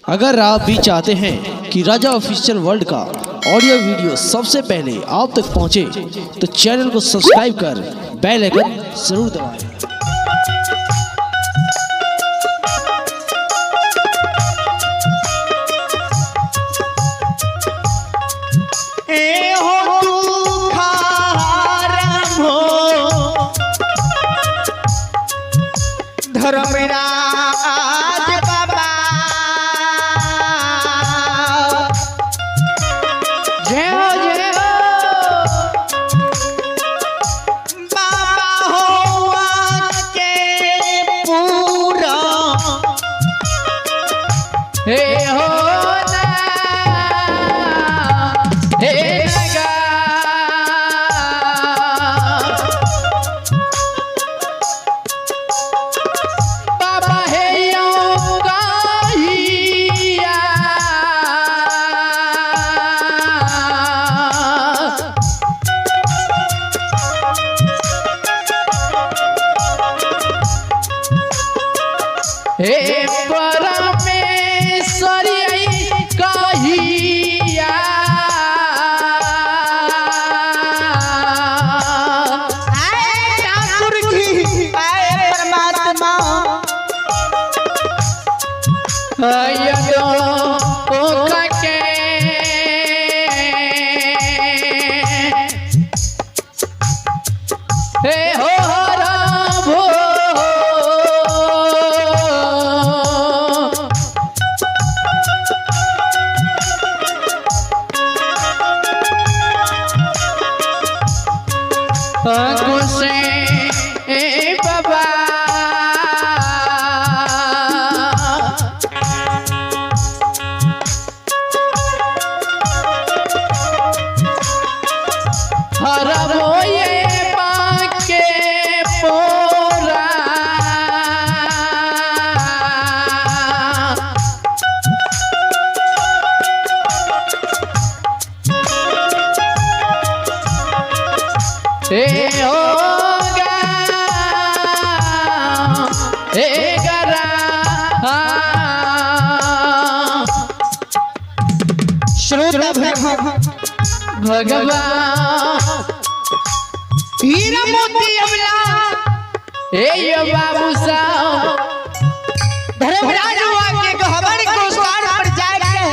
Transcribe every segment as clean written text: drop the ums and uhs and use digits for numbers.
अगर आप भी चाहते हैं कि राजा ऑफिशियल वर्ल्ड का ऑडियो वीडियो सबसे पहले आप तक पहुंचे, तो चैनल को सब्सक्राइब कर बेल आइकन जरूर दबाएं। धर्मराज बाबा जय हो जय हो बाबा हो के पूरा हे हो ना हे लगा हे परमेश्वरी कहिया आए ठाकुर जी आए परमात्मा ओ के हे हो बाबा हर मोये बाके पोरा हे होगा हे गरा श्रोता भगवान हीरा मोती अमला हे यो बाबू साहब धर्मराज हुआ के गहवर को स्थान पर जाके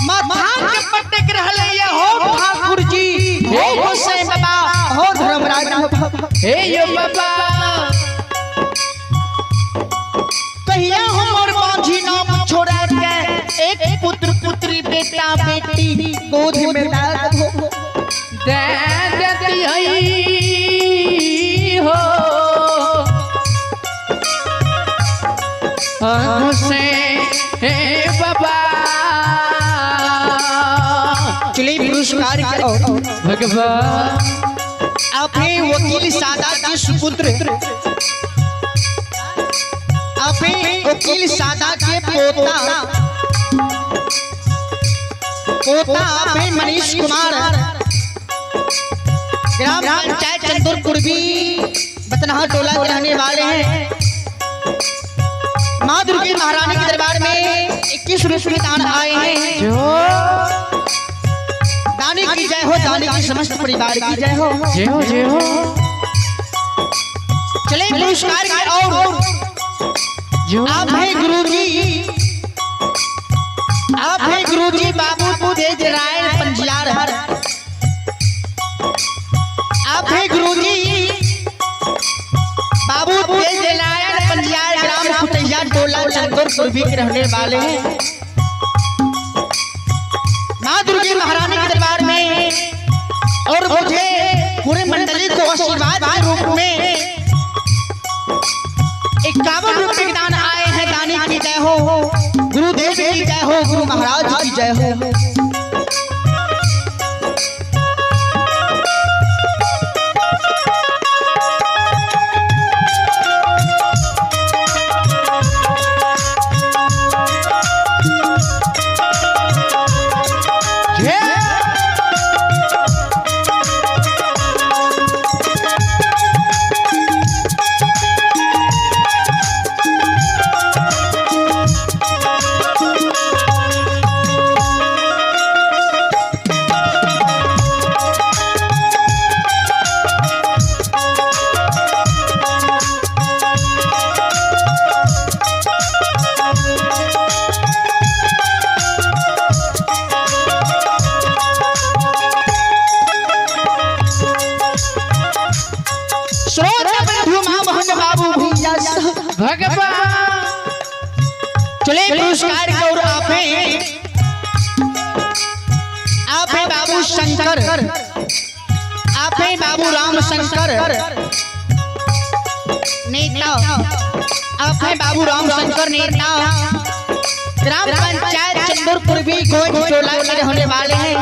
माथा के पटक रहले ये हो ठाकुर जी हे हुसैन बाबा हो धर्मराज हे यो बाबा कहिया हमर माझी नाम छोड़ा के एक पुत्र पुत्री बेटा बेटी गोद में डाल दो दे देती हई हो हुसैन हे बाबा चलिए पुरस्कार करो भगवान आप हैं वकील सादात के सुपुत्र आप हैं वकील सादात के पोता आप हैं मनीष कुमार ग्राम पंचायत चंदुरपुर भी बतनहा टोला के रहने वाले हैं। माँ दुर्गे महारानी के दरबार में 21 रुपये दान आए हैं। दानी की जय हो, दानी की समस्त परिवार की जय हो, जय हो जय हो। चले पुरस्कार की और आप हैं गुरुजी, आप हैं गुरुजी बाबू तेज राय पंजियार, आप हैं गुरुजी बाबू तेज राय पंजियार ग्राम कुटैया टोला चंदुरपुर भी रहने वाले हैं। माँ दुर्गे महारानी के दरबार में और मुझे पूरे मंडली को आशीर्वाद के रूप में 51 रुपये के दान आए हैं। दानी की जय हो, गुरुदेव की जय हो, गुरु महाराज की जय हो। भगवान चले पुरस्कार की ओर आप हैं बाबू शंकर, आप हैं बाबू राम शंकर नेता, आप हैं बाबू राम शंकर नेता, ग्राम पंचायत चंदुरपुर भी गोद टोला के रहने वाले हैं।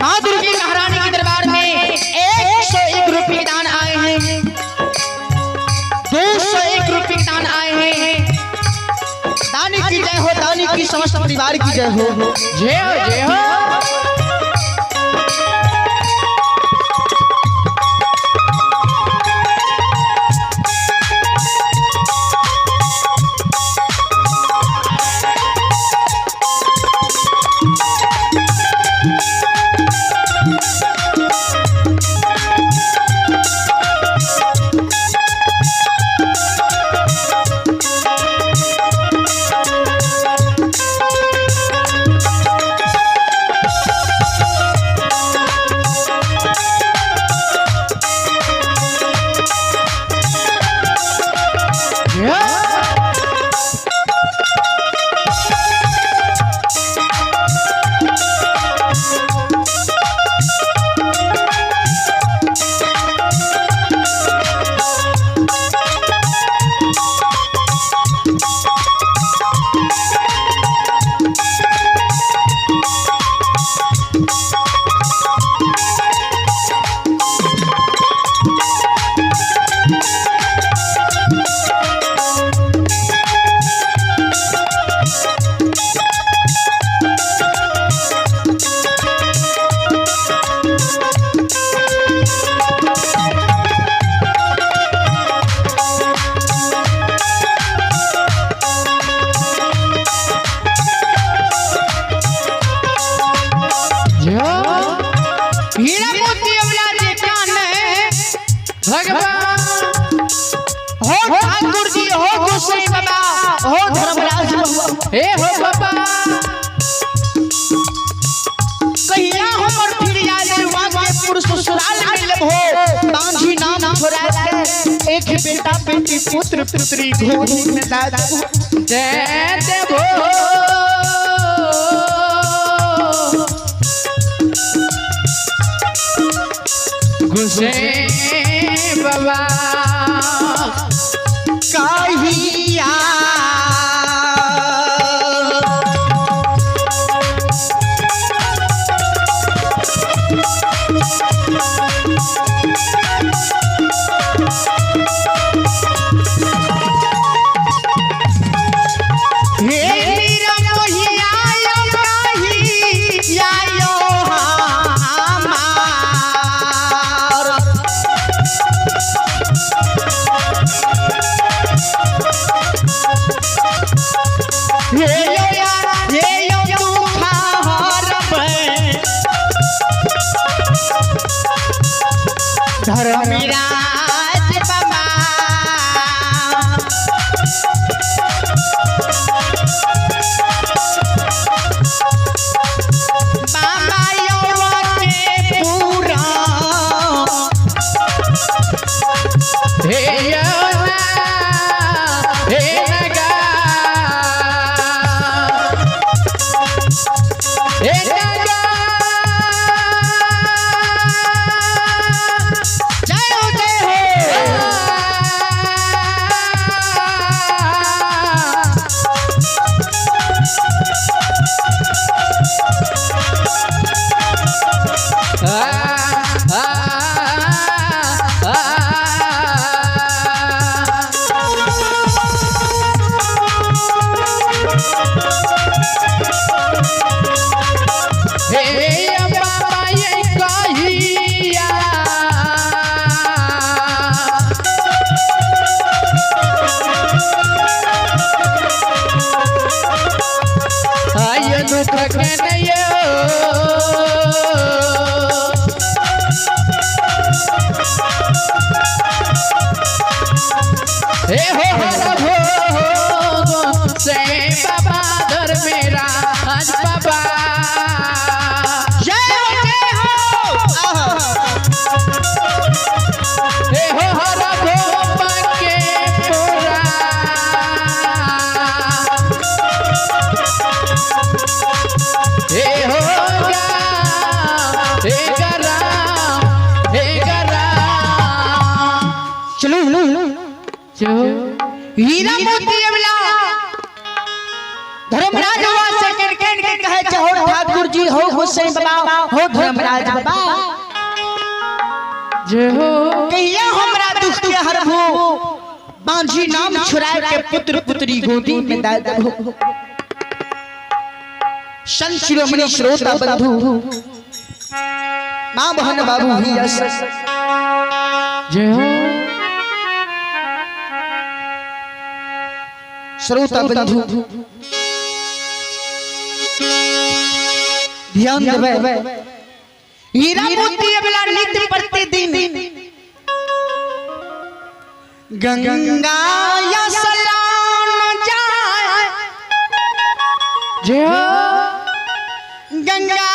माँ दुर्गी महारानी के दरबार में 101 रुपये दान आए हैं, 201 रुपये दान आए हैं। दानी की जय हो, दानी की समस्त परिवार की जय हो, जय हो जय हो। हीरा मोती अवला जी कान भगवान हो ठाकुर जी हो गोसाई बाबा हो धर्मराज हे हो बाबा कहिया हमर फिर याद वाके पुरुष ससुराल में लब हो बांझी नाम छोड़ा के एक बेटा बेटी पुत्र पुत्री गोदी में दादा दे देबो गुसे बाबा कहिया धर्मराज बाबा बाबा यौवा के पूरा हे यौवा हे नगा हे नगा हे हो से बाबा धर्मराज बाबा जय हो हे हो हर भो हो हुसैन बाबा हो धर्मराज बाबा जय हो कहिया हमरा दुख के हरबो बांझी नाम छुराए के पुत्र पुत्री गोदी में दे दो संत शिरोमणि श्रोता बंधु मां बहन बाबू ही यस जय हो श्रोता बंधु ध्यान देवे हीरा मोती वाला नित्य प्रतिदिन गंगा या सलान जाए जय हो गंगा